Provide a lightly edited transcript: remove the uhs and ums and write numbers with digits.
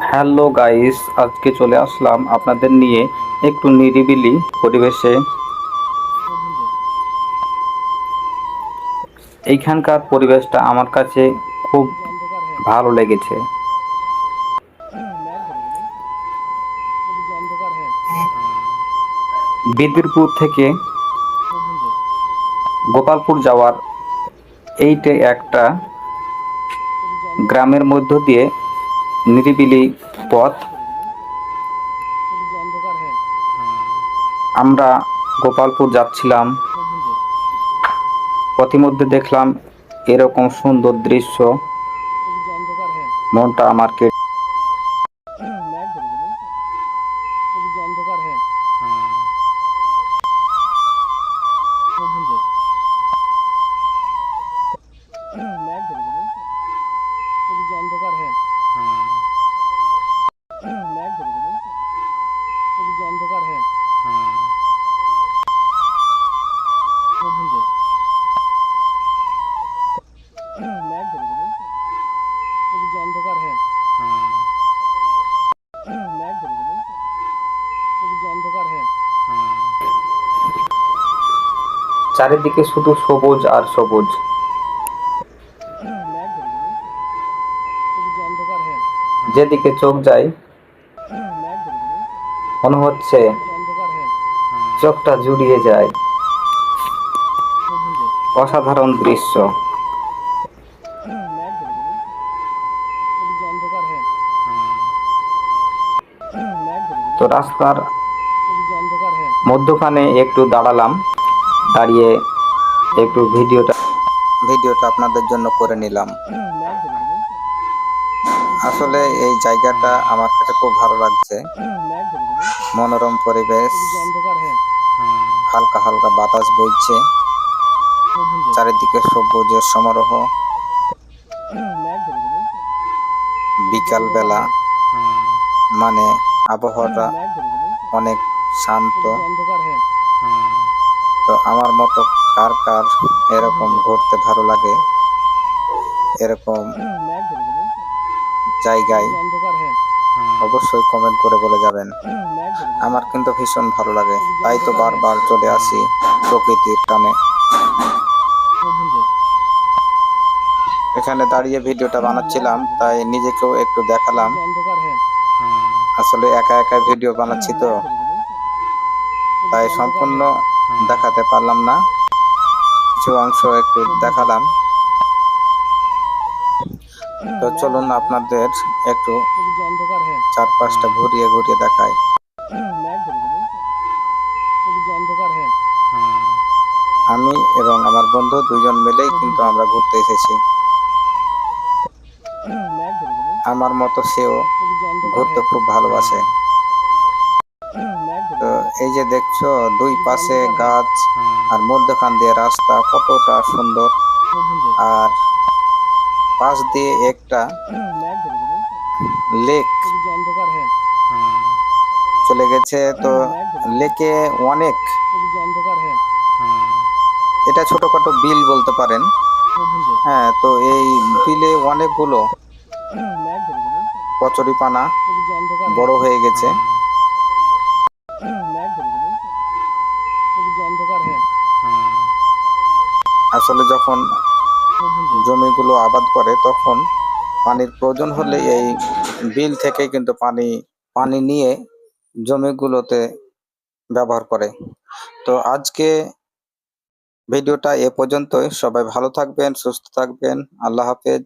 Hello guys, আজকে চলে আসলাম আপনাদের নিয়ে একটু নিরিবিলি পরিবেশে। এইখানকার পরিবেশটা আমার কাছে খুব ভালো লেগেছে। বিদ্যুৎপুর থেকে গোপালপুর যাওয়ার এইটা একটা গ্রামের মধ্য দিয়ে নিরিবিলি পথ। আমরা গোপালপুর যাচ্ছিলাম, পথিমধ্যে দেখলাম এরকম সুন্দর দৃশ্য, মনটা আমার কেড়ে। চারিদিকে শুধু সবুজ আর সবুজ। যেদিকে চোখ যায় মনে হচ্ছে চোখটা জুড়িয়ে যায়। অসাধারণ দৃশ্য। তো রাস্তার মধ্যখানে একটু দাঁড়ালাম, দাঁড়িয়ে একটু ভিডিওটা আপনাদের জন্য করে নিলাম। আসলে এই জায়গাটা আমার কাছে খুব ভালো লাগছে। মনোরম পরিবেশ, হালকা হালকা বাতাস বইছে, চারিদিকে সবুজের সমারোহ। বিকাল বেলা মানে আবহাওয়াটা অনেক শান্ত। তো আমার মতো কার কার এরকম ঘুরতে ভালো লাগে, এরকম জায়গায় অবশ্যই কমেন্ট করে বলে যাবেন। আমার কিন্তু ভীষণ ভালো লাগে, তাই তো বারবার চলে আসি প্রকৃতির টানে। এখানে দাঁড়িয়ে ভিডিওটা বানাচ্ছিলাম, তাই নিজেকেও একটু দেখালাম। আসলে একা একা ভিডিও বানাচ্ছি তো, তাই সম্পূর্ণ দেখাতে পারলাম না, কিছু অংশ একটু দেখালাম। তো চলুন আপনাদের একটু চারপাশটা ঘুরিয়ে ঘুরিয়ে দেখাই। আমি এবং আমার বন্ধু দুজন মিলেই কিন্তু আমরা ঘুরতে এসেছি। আমার মতো সেও ঘুরতে খুব ভালোবাসে। তো এই যে দেখছো দুই পাশে গাছ আর মধ্যখান দিয়ে রাস্তা, কতটা সুন্দর। আর পাশ দিয়ে একটা লেক চলে গেছে। তো লেকে অনেক, এটা ছোটখাটো বিল বলতে পারেন। হ্যাঁ, তো এই বিলে অনেকগুলো কচুরিপানা বড় হয়ে গেছে। আসলে যখন জমিগুলো আবাদ করে তখন পানির প্রয়োজন হলে এই বিল থেকে কিন্তু পানি নিয়ে জমিগুলোতে ব্যবহার করে। তো আজকে ভিডিওটা এ পর্যন্তই। সবাই ভালো থাকবেন, সুস্থ থাকবেন। আল্লাহ হাফেজ।